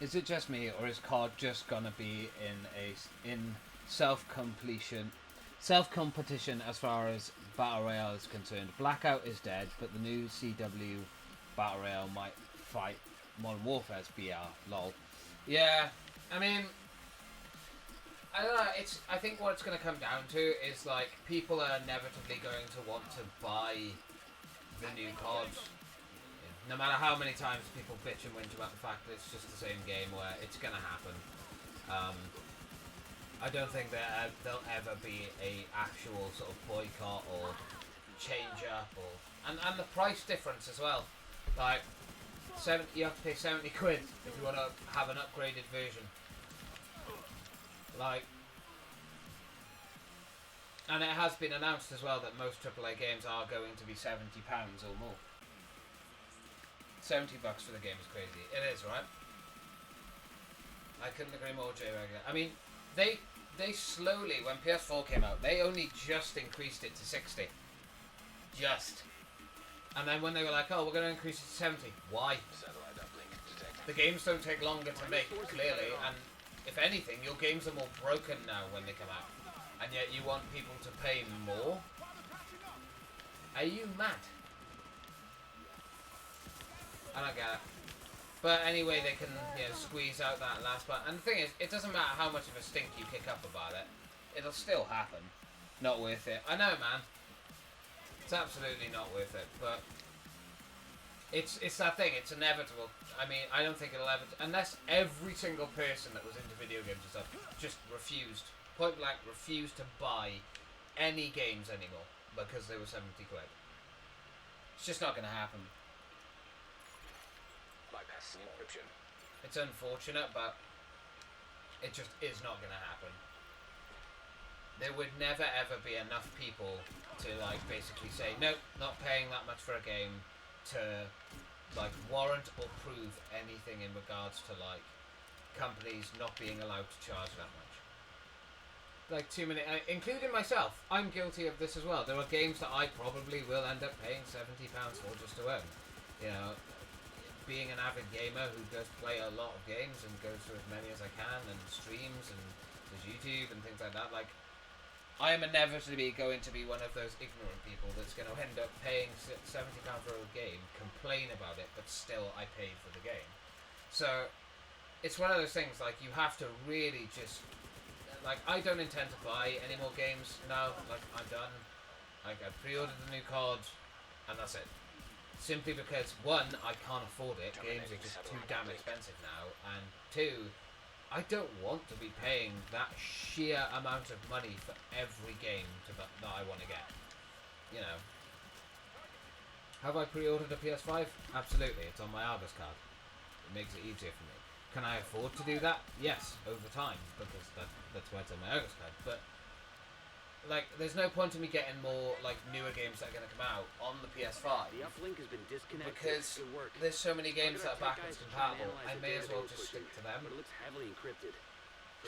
Is it just me, or is COD just gonna be in self competition as far as battle royale is concerned? Blackout is dead, but the new CW battle royale might fight Modern Warfare's BR. Lol. Yeah, I mean, I don't know. I think what it's going to come down to is like people are inevitably going to want to buy the new COD. No matter how many times people bitch and whinge about the fact that it's just the same game, where it's going to happen. I don't think that there'll ever be a actual sort of boycott or change up, and the price difference as well. Like, you have to pay 70 quid if you want to have an upgraded version. Like, and it has been announced as well that most AAA games are going to be £70 or more. $70 for the game is crazy. It is, right? I couldn't agree more, J Regular. I mean, they slowly, when PS4 came out, they only just increased it to 60. Just. And then when they were like, oh, we're going to increase it to 70. Why? The games don't take longer to make, clearly, and if anything, your games are more broken now when they come out. And yet you want people to pay more? Are you mad? I don't get it. But anyway, they can, squeeze out that last part. And the thing is, it doesn't matter how much of a stink you kick up about it. It'll still happen. Not worth it. I know, man. It's absolutely not worth it. But it's that thing. It's inevitable. I mean, I don't think it'll ever... Unless every single person that was into video games and stuff just refused, point blank, refused to buy any games anymore because they were 70 quid. It's just not going to happen. Bypassing encryption. It's unfortunate, but it just is not going to happen. There would never ever be enough people to like basically say, nope, not paying that much for a game, to like warrant or prove anything in regards to like companies not being allowed to charge that much. Like too many, including myself, I'm guilty of this as well. There are games that I probably will end up paying £70 for just to own. You know, being an avid gamer who does play a lot of games and goes through as many as I can and streams and does YouTube and things like that, like I am inevitably going to be one of those ignorant people that's going to end up paying £70 for a game, complain about it, but still I paid for the game. So it's one of those things, like you have to really just, like I don't intend to buy any more games now, like I'm done. Like I pre-ordered the new COD and that's it. Simply because, one, I can't afford it, games are just too damn expensive now, and two, I don't want to be paying that sheer amount of money for every game that I want to get. You know. Have I pre-ordered a PS5? Absolutely, it's on my Argos card. It makes it easier for me. Can I afford to do that? Yes, over time, because that's why it's on my Argos card. But like, there's no point in me getting more like newer games that are going to come out on the PS5. The uplink has been disconnected. Because there's so many games that are backwards compatible. I may as well just stick to them. But it looks heavily encrypted.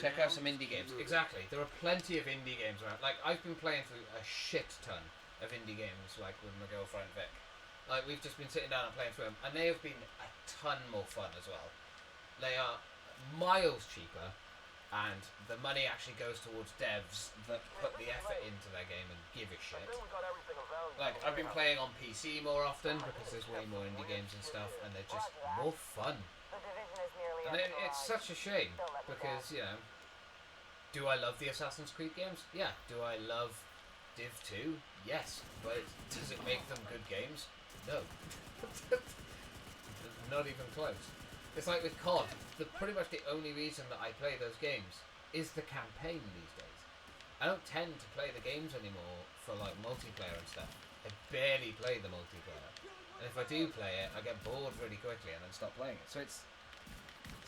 Check out some indie games. Exactly. There are plenty of indie games around. Like, I've been playing through a shit ton of indie games, like with my girlfriend Vic. Like, we've just been sitting down and playing through them, and they have been a ton more fun as well. They are miles cheaper, and the money actually goes towards devs that put the effort into their game and give a shit. Like, I've been playing on PC more often because there's way more indie games and stuff, and they're just more fun. And it's such a shame because, you know, do I love the Assassin's Creed games? Yeah. Do I love Div 2? Yes. But does it make them good games? No. Not even close. It's like with COD, pretty much the only reason that I play those games is the campaign these days. I don't tend to play the games anymore for like multiplayer and stuff. I barely play the multiplayer. And if I do play it, I get bored really quickly and then stop playing it. So it's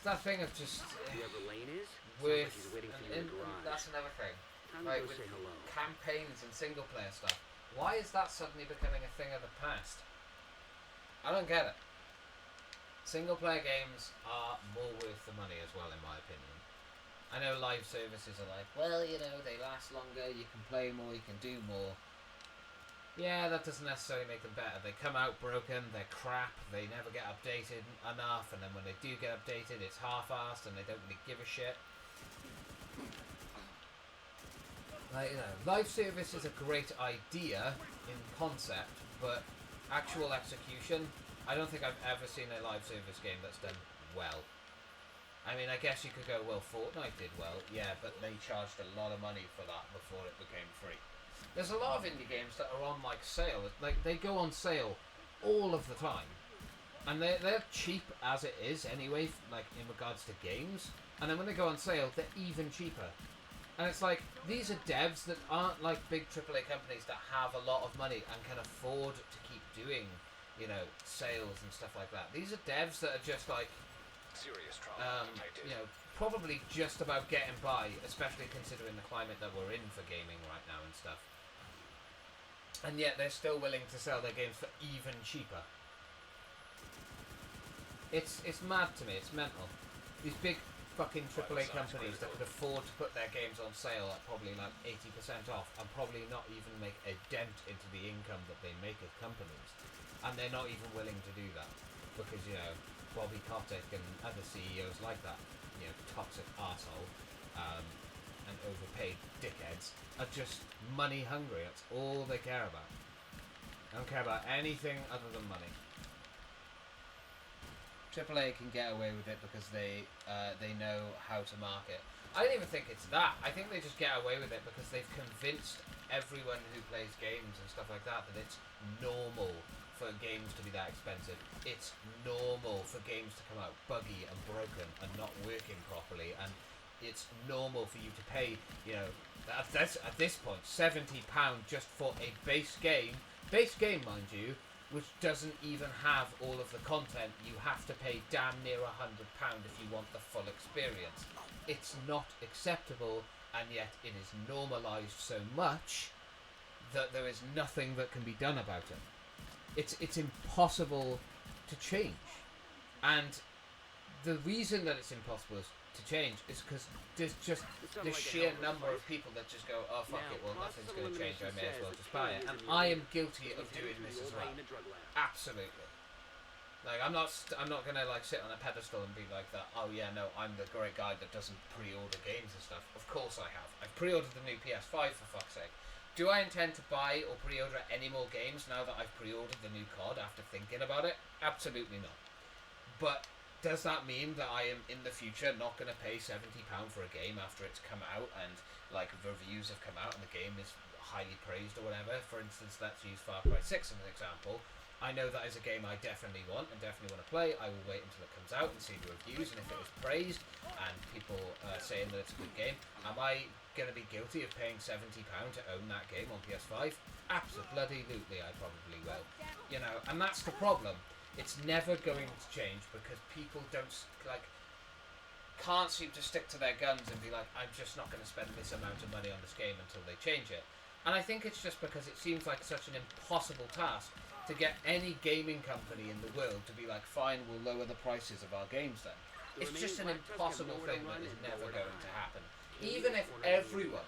that thing of just Whoever Lane is, with, like he's waiting for you in the garage. that's another thing. Time to Like go with say hello. campaigns and single player stuff. Why is that suddenly becoming a thing of the past? I don't get it. Single player games are more worth the money as well, in my opinion. I know live services are like, well, you know, they last longer, you can play more, you can do more. Yeah, that doesn't necessarily make them better. They come out broken, they're crap, they never get updated enough, and then when they do get updated, it's half-assed and they don't really give a shit. Like, you know, live service is a great idea in concept, but actual execution, I don't think I've ever seen a live service game that's done well. I mean, I guess you could go, well, Fortnite did well, yeah, but they charged a lot of money for that before it became free. There's a lot of indie games that are on, like, sale. Like, they go on sale all of the time. And they're cheap as it is anyway, like, in regards to games. And then when they go on sale, they're even cheaper. And it's like, these are devs that aren't like big AAA companies that have a lot of money and can afford to keep doing, you know, sales and stuff like that. These are devs that are just like, Serious trauma you know, probably just about getting by, especially considering the climate that we're in for gaming right now and stuff. And yet they're still willing to sell their games for even cheaper. It's mad to me. It's mental. These big fucking AAA companies that could afford to put their games on sale at probably like 80% off and probably not even make a dent into the income that they make as companies. And they're not even willing to do that because, you know, Bobby Kotick and other CEOs like that, you know, toxic arsehole, and overpaid dickheads are just money hungry. That's all they care about. They don't care about anything other than money. AAA can get away with it because they know how to market. I don't even think it's that. I think they just get away with it because they've convinced everyone who plays games and stuff like that that it's normal for games to be that expensive. It's normal for games to come out buggy and broken and not working properly, and it's normal for you to pay, you know, at this point, £70 just for a base game, mind you, which doesn't even have all of the content. You have to pay damn near £100 if you want the full experience. It's not acceptable, and yet it is normalised so much that there is nothing that can be done about it. It's impossible to change, and the reason that it's impossible to change is because there's just the sheer number of people that just go, oh fuck it, well nothing's going to change, I may as well just buy it. And I am guilty of doing this as well. Absolutely. Like I'm not gonna like sit on a pedestal and be like that. Oh yeah, no, I'm the great guy that doesn't pre-order games and stuff. Of course I have. I've pre-ordered the new PS5 for fuck's sake. Do I intend to buy or pre-order any more games now that I've pre-ordered the new COD after thinking about it? Absolutely not. But does that mean that I am in the future not going to pay £70 for a game after it's come out and like reviews have come out and the game is highly praised or whatever? For instance, let's use Far Cry 6 as an example. I know that is a game I definitely want and definitely want to play. I will wait until it comes out and see the reviews, and if it is praised and people saying that it's a good game, am I going to be guilty of paying £70 to own that game on PS5? Absolutely, I probably will. You know, and that's the problem. It's never going to change because people can't seem to stick to their guns and be like, I'm just not going to spend this amount of money on this game until they change it. And I think it's just because it seems like such an impossible task to get any gaming company in the world to be like, fine, we'll lower the prices of our games then. It's just an impossible thing that is never going to happen. Even if everyone,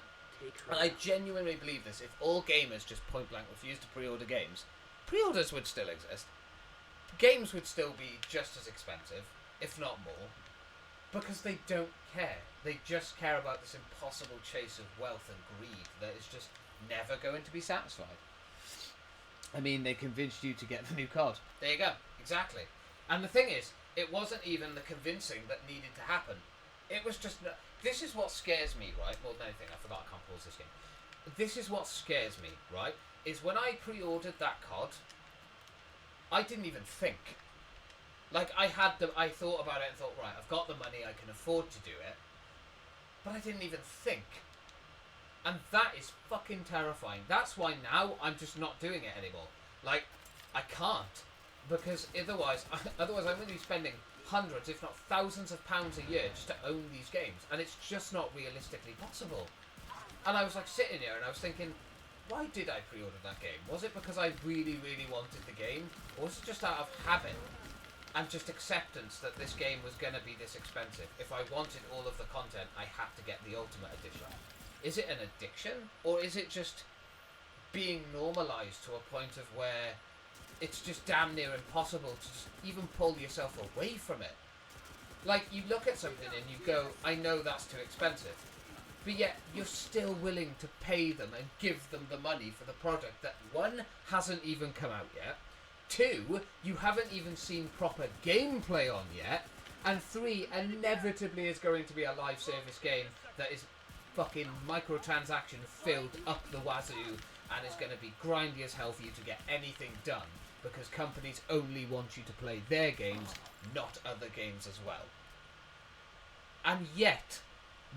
and I genuinely believe this, if all gamers just point blank refused to pre-order games, pre-orders would still exist. Games would still be just as expensive, if not more, because they don't care. They just care about this impossible chase of wealth and greed that is just never going to be satisfied. I mean, they convinced you to get the new COD. There you go. Exactly. And the thing is, it wasn't even the convincing that needed to happen. It was just... This is what scares me, right? More than anything, I forgot I can't pause this game. This is what scares me, right? Is when I pre-ordered that COD, I didn't even think. Like, I thought about it and thought, right, I've got the money, I can afford to do it. But I didn't even think. And that is fucking terrifying. That's why now I'm just not doing it anymore. Like, I can't. Because otherwise I'm going to be spending hundreds, if not thousands of pounds a year just to own these games. And it's just not realistically possible. And I was like sitting here and I was thinking, why did I pre-order that game? Was it because I really, really wanted the game? Or was it just out of habit? And just acceptance that this game was going to be this expensive. If I wanted all of the content, I had to get the Ultimate Edition. Is it an addiction? Or is it just being normalized to a point of where it's just damn near impossible to just even pull yourself away from it. Like, you look at something and you go, I know that's too expensive. But yet, you're still willing to pay them and give them the money for the product that, one, hasn't even come out yet, two, you haven't even seen proper gameplay on yet, and three, inevitably is going to be a live service game that is fucking microtransaction filled up the wazoo and is going to be grindy as hell for you to get anything done, because companies only want you to play their games, not other games as well. And yet,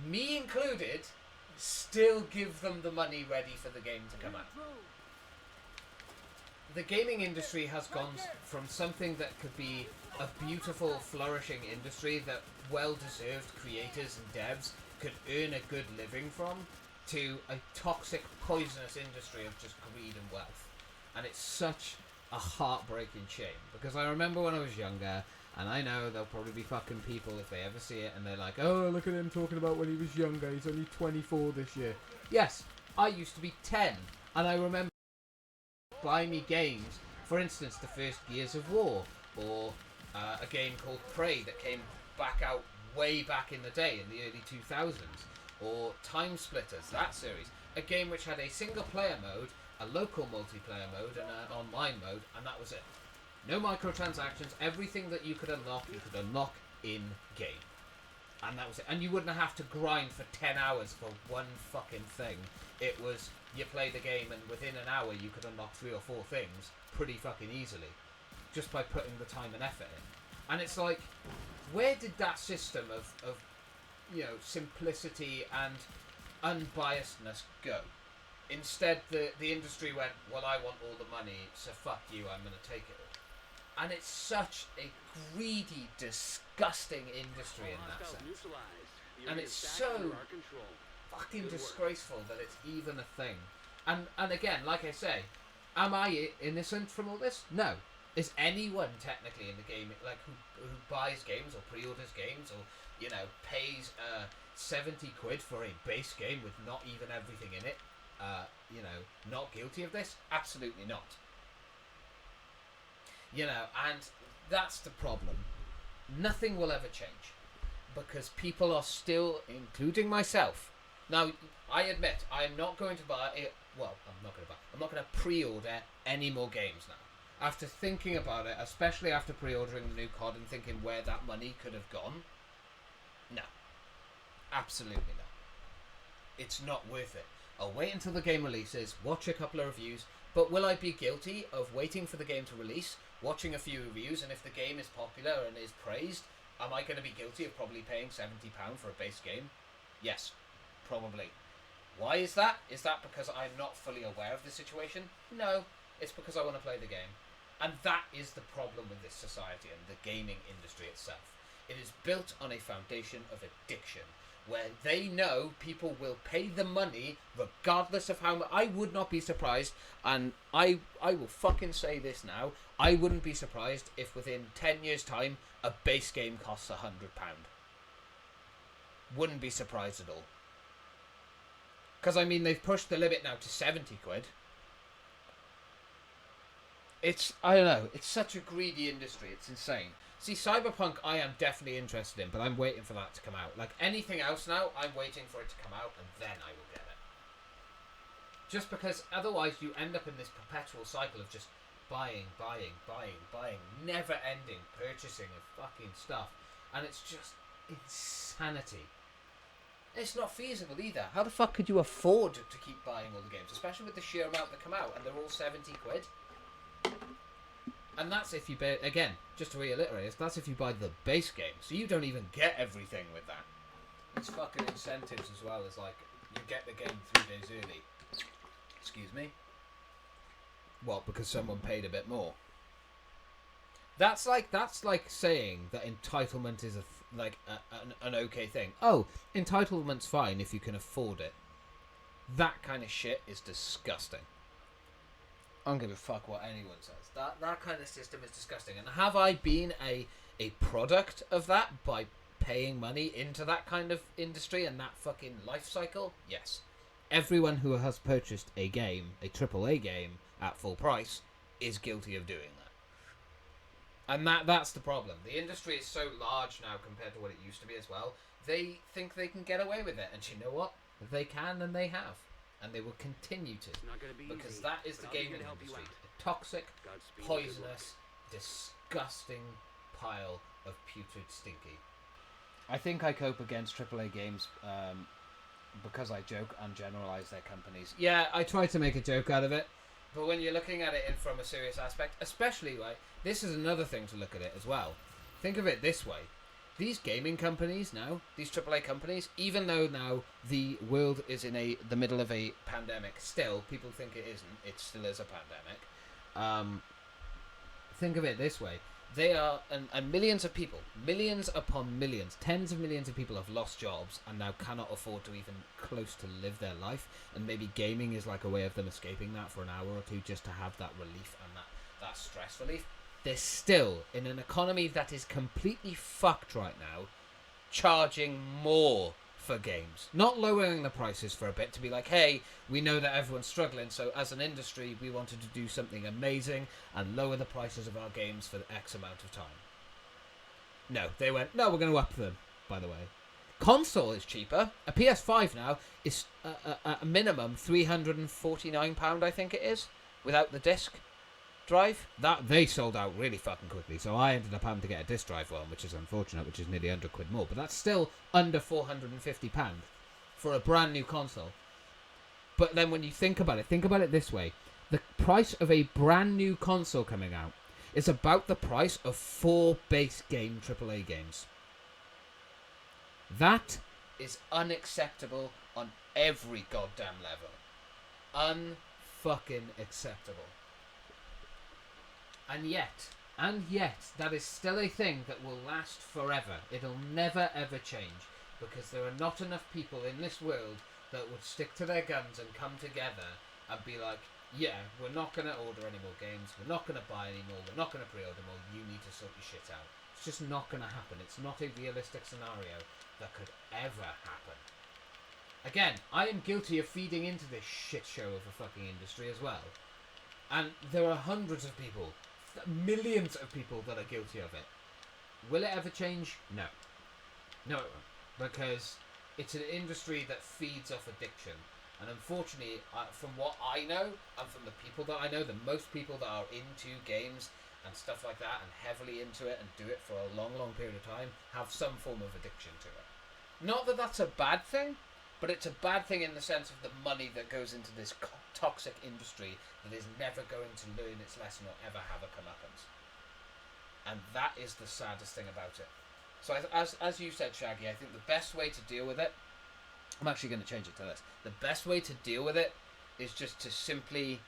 me included, still give them the money ready for the game to come out. The gaming industry has gone from something that could be a beautiful, flourishing industry that well-deserved creators and devs could earn a good living from, to a toxic, poisonous industry of just greed and wealth. And it's such a heartbreaking shame, because I remember when I was younger, and I know there'll probably be fucking people if they ever see it and they're like, oh, look at him talking about when he was younger, he's only 24 this year. Yes, I used to be 10, and I remember buy me games, for instance the first Gears of War, or a game called Prey that came back out way back in the day in the early 2000s, or Time Splitters, that series, a game which had a single player mode, a local multiplayer mode, and an online mode, and that was it. No microtransactions, everything that you could unlock in game. And that was it. And you wouldn't have to grind for 10 hours for one fucking thing. It was, you play the game and within an hour you could unlock 3 or 4 things pretty fucking easily, just by putting the time and effort in. And it's like, where did that system of you know, simplicity and unbiasedness go? Instead, the industry went, well, I want all the money, so fuck you, I'm going to take it all. And it's such a greedy, disgusting industry in that sense. And it's so fucking disgraceful that it's even a thing. And again, like I say, am I innocent from all this? No. Is anyone technically in the game, like who buys games or pre-orders games, or, you know, pays 70 quid for a base game with not even everything in it, you know, not guilty of this? Absolutely not. You know, and that's the problem. Nothing will ever change, because people are still, including myself. Now, I admit, I am not going to buy it. Well, I'm not going to pre-order any more games now. After thinking about it, especially after pre-ordering the new COD and thinking where that money could have gone, no. Absolutely not. It's not worth it. I'll wait until the game releases, watch a couple of reviews, but will I be guilty of waiting for the game to release, watching a few reviews, and if the game is popular and is praised, am I going to be guilty of probably paying £70 for a base game? Yes, probably. Why is that? Is that because I'm not fully aware of the situation? No, it's because I want to play the game. And that is the problem with this society and the gaming industry itself. It is built on a foundation of addiction, where they know people will pay the money regardless of how much. I would not be surprised, and I will fucking say this now, I wouldn't be surprised if within 10 years' time a base game costs £100. Wouldn't be surprised at all. Because, I mean, they've pushed the limit now to 70 quid. It's, I don't know, it's such a greedy industry, it's insane. See, Cyberpunk I am definitely interested in, but I'm waiting for that to come out. Like anything else now, I'm waiting for it to come out and then I will get it. Just because otherwise you end up in this perpetual cycle of just buying, never ending purchasing of fucking stuff. And it's just insanity. It's not feasible either. How the fuck could you afford to keep buying all the games? Especially with the sheer amount that come out and they're all 70 quid. And that's if you buy, again, just to reiterate, that's if you buy the base game. So you don't even get everything with that. It's fucking incentives as well as, like, you get the game 3 days early. Excuse me? What, because someone paid a bit more? That's like saying that entitlement is an okay thing. Oh, entitlement's fine if you can afford it. That kind of shit is disgusting. I don't give a fuck what anyone says. That kind of system is disgusting. And have I been a product of that by paying money into that kind of industry and that fucking life cycle? Yes. everyone who has purchased a game, a AAA game, at full price, is guilty of doing that. And that's the problem. The industry is so large now compared to what it used to be as well. They think they can get away with it. And you know what? They can, and they have. And they will continue to. It's not gonna be Because easy, that is the but I'll be gaming here to help you industry. out. A toxic, Godspeed and good luck. poisonous, disgusting pile of putrid stinky. I think I cope against AAA games because I joke and generalize their companies. Yeah, I try to make a joke out of it, but when you're looking at it from a serious aspect, especially, like, this is another thing to look at it as well. Think of it this way. These gaming companies now, these AAA companies, even though now the world is in the middle of a pandemic, still, people think it isn't, it still is a pandemic. Think of it this way. They are, and millions of people, millions upon millions, tens of millions of people have lost jobs and now cannot afford to even close to live their life. And maybe gaming is like a way of them escaping that for an hour or two just to have that relief and that stress relief. They're still, in an economy that is completely fucked right now, charging more for games. Not lowering the prices for a bit to be like, hey, we know that everyone's struggling, so as an industry, we wanted to do something amazing and lower the prices of our games for X amount of time. No, they went, no, we're going to up them, by the way. Console is cheaper. A PS5 now is a minimum £349, I think it is, without the disc drive. That they sold out really fucking quickly, so I ended up having to get a disc drive one, which is unfortunate, which is nearly £100 more, but that's still under £450 for a brand new console. But then when you think about it this way: the price of a brand new console coming out is about the price of 4 base game AAA games. That is unacceptable on every goddamn level. Unfucking acceptable. And yet, that is still a thing that will last forever. It'll never ever change, because there are not enough people in this world that would stick to their guns and come together and be like, yeah, we're not going to order any more games, we're not going to buy any more, we're not going to pre-order more, you need to sort your shit out. It's just not going to happen. It's not a realistic scenario that could ever happen. Again, I am guilty of feeding into this shit show of a fucking industry as well. And there are hundreds of people, millions of people that are guilty of it. Will it ever change? No. No, it won't. Because it's an industry that feeds off addiction. And unfortunately, from what I know, and from the people that I know, the most people that are into games and stuff like that, and heavily into it, and do it for a long, long period of time, have some form of addiction to it. Not that that's a bad thing, but it's a bad thing in the sense of the money that goes into this toxic industry that is never going to learn its lesson or ever have a comeuppance. And that is the saddest thing about it. So as you said, Shaggy, I think the best way to deal with it, I'm actually going to change it to this. The best way to deal with it is just to simply,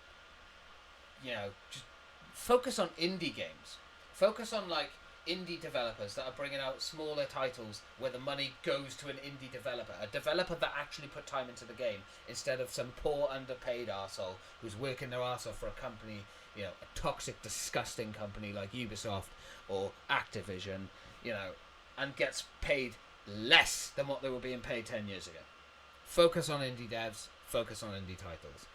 just focus on indie games. Focus on, like, indie developers that are bringing out smaller titles where the money goes to an indie developer, a developer that actually put time into the game, instead of some poor underpaid arsehole who's working their arse off for a company, a toxic, disgusting company like Ubisoft or Activision, and gets paid less than what they were being paid 10 years ago. Focus on indie devs, focus on indie titles.